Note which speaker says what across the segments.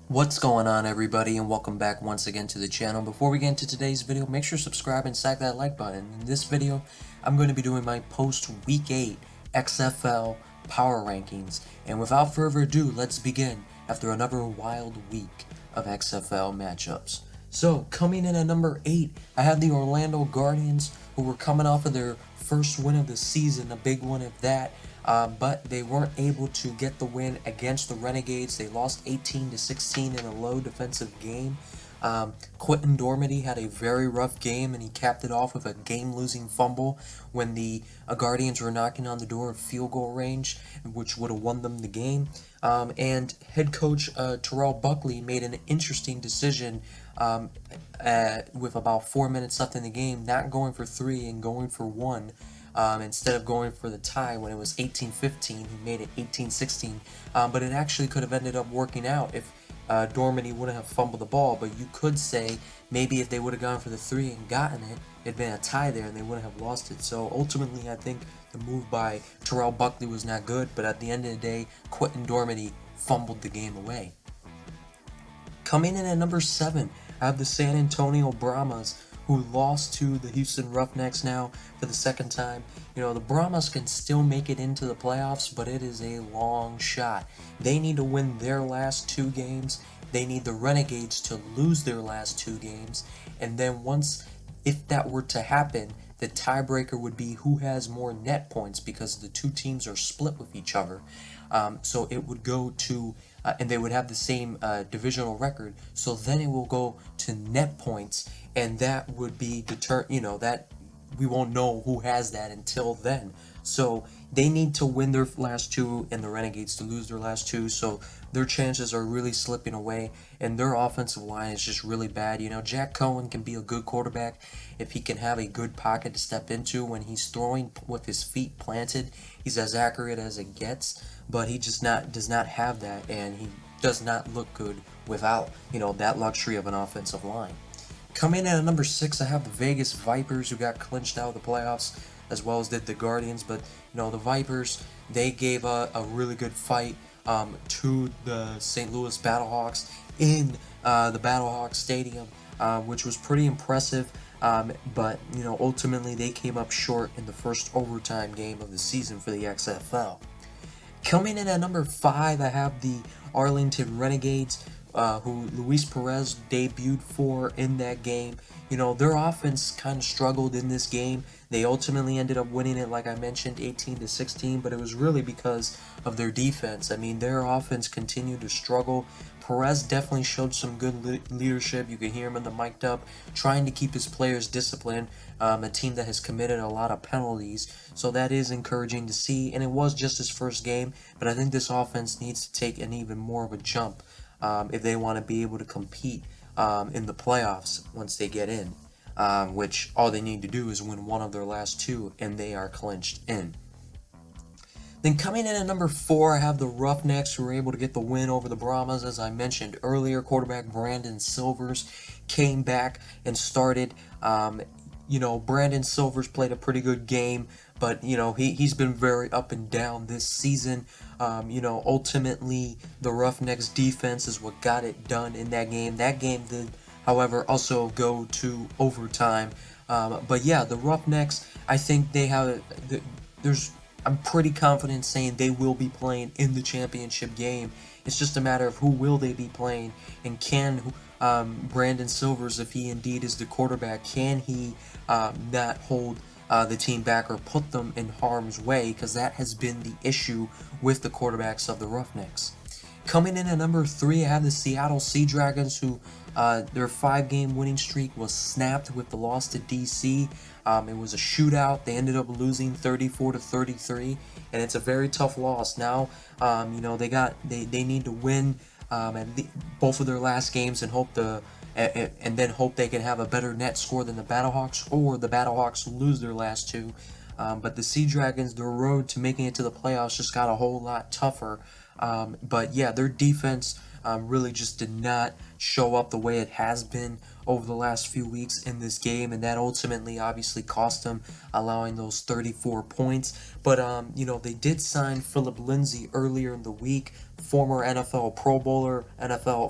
Speaker 1: What's going on, everybody, and welcome back once again to the channel. Before we get into today's video, make sure to subscribe and stack that like button. In this video, I'm going to be doing my post Week 8 XFL power rankings. And without further ado, let's begin after another wild week of XFL matchups. So, coming in at number 8, I have the Orlando Guardians, who were coming off of their first win of the season, a big one at that. But they weren't able to get the win against the Renegades. They lost 18-16 in a low defensive game. Quentin Dormady had a very rough game, and he capped it off with a game-losing fumble when the Guardians were knocking on the door of field goal range, which would have won them the game. And head coach Terrell Buckley made an interesting decision with about 4 minutes left in the game, not going for 3 and going for 1. Instead of going for the tie when it was 18-15, he made it 18-16. But it actually could have ended up working out if Dormady wouldn't have fumbled the ball. But you could say maybe if they would have gone for the 3 and gotten it, it'd been a tie there and they wouldn't have lost it. So ultimately, I think the move by Terrell Buckley was not good. But at the end of the day, Quentin Dormady fumbled the game away. Coming in at number 7, I have the San Antonio Brahmas, who lost to the Houston Roughnecks now for the second time. You know, the Brahmas can still make it into the playoffs, but it is a long shot. They need to win their last 2 games. They need the Renegades to lose their last 2 games. And then if that were to happen, the tiebreaker would be who has more net points, because the 2 teams are split with each other. So it would go to, and they would have the same divisional record. So then it will go to net points, and that would be that we won't know who has that until then. So they need to win their last 2 and the Renegades to lose their last 2, so their chances are really slipping away, and their offensive line is just really bad. You know, Jack Cohen can be a good quarterback if he can have a good pocket to step into. When he's throwing with his feet planted, he's as accurate as it gets, but he just does not have that, and he does not look good without, that luxury of an offensive line. Coming in at number 6, I have the Vegas Vipers, who got clinched out of the playoffs, as well as did the Guardians. But the Vipers, they gave a really good fight to the St. Louis Battlehawks in the Battlehawks Stadium, which was pretty impressive. But ultimately they came up short in the first overtime game of the season for the XFL. Coming in at number 5, I have the Arlington Renegades, who Luis Perez debuted for in that game. Their offense kind of struggled in this game. They ultimately ended up winning it, like I mentioned, 18-16, but it was really because of their defense. I mean, their offense continued to struggle. Perez definitely showed some good leadership. You could hear him in the mic'd up, trying to keep his players disciplined, a team that has committed a lot of penalties. So that is encouraging to see, and it was just his first game, but I think this offense needs to take an even more of a jump if they want to be able to compete in the playoffs once they get in, which all they need to do is win one of their last 2, and they are clinched in. Then coming in at number 4, I have the Roughnecks, who were able to get the win over the Brahmas. As I mentioned earlier, quarterback Brandon Silvers came back and started. Brandon Silvers played a pretty good game, but he's been very up and down this season. Ultimately the Roughnecks defense is what got it done in that game. That game did, however, also go to overtime. But yeah, the Roughnecks, I think they have I'm pretty confident saying they will be playing in the championship game. It's just a matter of who will they be playing, and can Brandon Silvers, if he indeed is the quarterback, can he not hold the team back or put them in harm's way, because that has been the issue with the quarterbacks of the Roughnecks. Coming in at number 3, I have the Seattle Sea Dragons, who their 5-game winning streak was snapped with the loss to DC. It was a shootout. They ended up losing 34-33, and it's a very tough loss. Now, they need to win both of their last games and then hope they can have a better net score than the Battlehawks, or the Battlehawks lose their last 2. But the Sea Dragons, their road to making it to the playoffs just got a whole lot tougher. But yeah, their defense really just did not show up the way it has been over the last few weeks in this game, and that ultimately obviously cost them, allowing those 34 points. But they did sign Philip Lindsay earlier in the week former NFL Pro Bowler,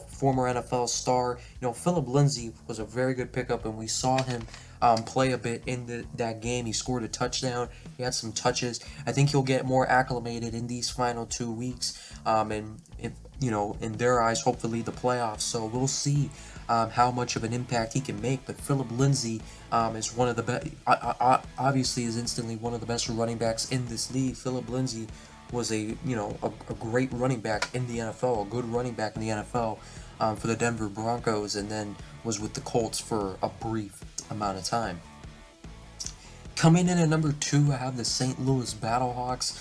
Speaker 1: former NFL star. You know, Philip Lindsay was a very good pickup, and we saw him play a bit in that game. He scored a touchdown. He had some touches. I think he'll get more acclimated in these final 2 weeks, and if, you know, in their eyes, hopefully the playoffs. So we'll see how much of an impact he can make. But Philip Lindsay is one of the best. Obviously, is instantly one of the best running backs in this league. Philip Lindsay was a great running back in the NFL, a good running back in the NFL for the Denver Broncos, and then was with the Colts for a brief amount of time. Coming in at number 2, I have the St. Louis Battlehawks,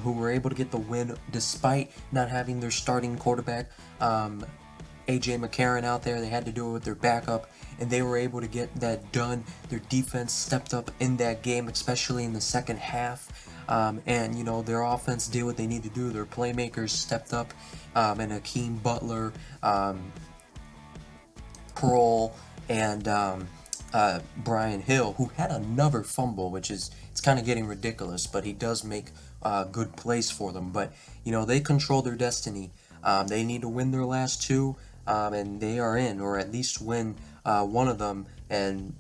Speaker 1: who were able to get the win despite not having their starting quarterback, AJ McCarron, out there. They had to do it with their backup, and they were able to get that done. Their defense stepped up in that game, especially in the second half. And, you know, their offense did what they need to do. Their playmakers stepped up, and Hakeem Butler, Pearl, and Brian Hill, who had another fumble, which is, it's kind of getting ridiculous, but he does make good plays for them. But, you know, they control their destiny. They need to win their last 2, and they are in, or at least win one of them. And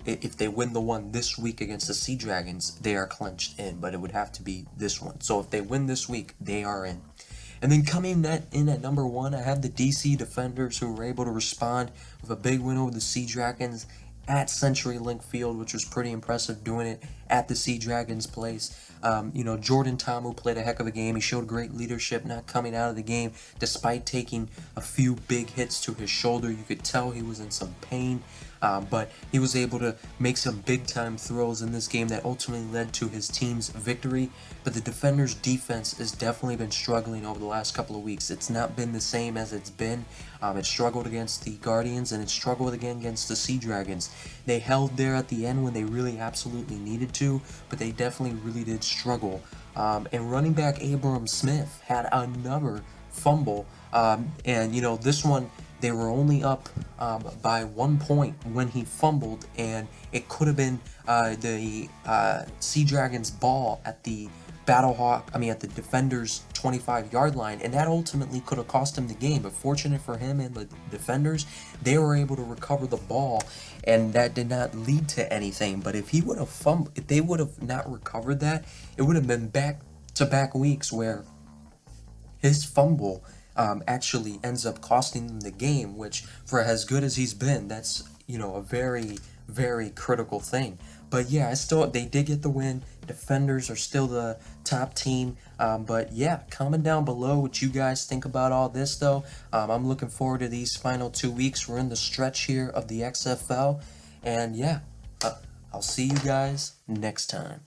Speaker 1: if they win the one this week against the Sea Dragons, they are clinched in, but it would have to be this one. So if they win this week, they are in. And then coming in at number 1, I have the DC Defenders, who were able to respond with a big win over the Sea Dragons at CenturyLink Field, which was pretty impressive, doing it at the Sea Dragons place. You know, Jordan Ta'amu played a heck of a game. He showed great leadership, not coming out of the game despite taking a few big hits to his shoulder. You could tell he was in some pain, but he was able to make some big-time throws in this game that ultimately led to his team's victory. But the Defenders' defense has definitely been struggling over the last couple of weeks. It's not been the same as it's been. It struggled against the Guardians, and it struggled again against the Sea Dragons. They held there at the end when they really absolutely needed to, but they definitely really did struggle. And running back Abram Smith had another fumble, and, you know, this one, they were only up by 1 point when he fumbled, and it could have been the Sea Dragons' ball at the at the Defenders' 25-yard line, and that ultimately could have cost him the game. But fortunate for him and the Defenders, they were able to recover the ball, and that did not lead to anything. But if he would have if they would have not recovered that, it would have been back-to-back weeks where his fumble actually ends up costing them the game, which, for as good as he's been, that's, you know, a very, very critical thing. But yeah, they did get the win. Defenders are still the top team. But yeah, comment down below what you guys think about all this, though. I'm looking forward to these final 2 weeks. We're in the stretch here of the XFL. And yeah, I'll see you guys next time.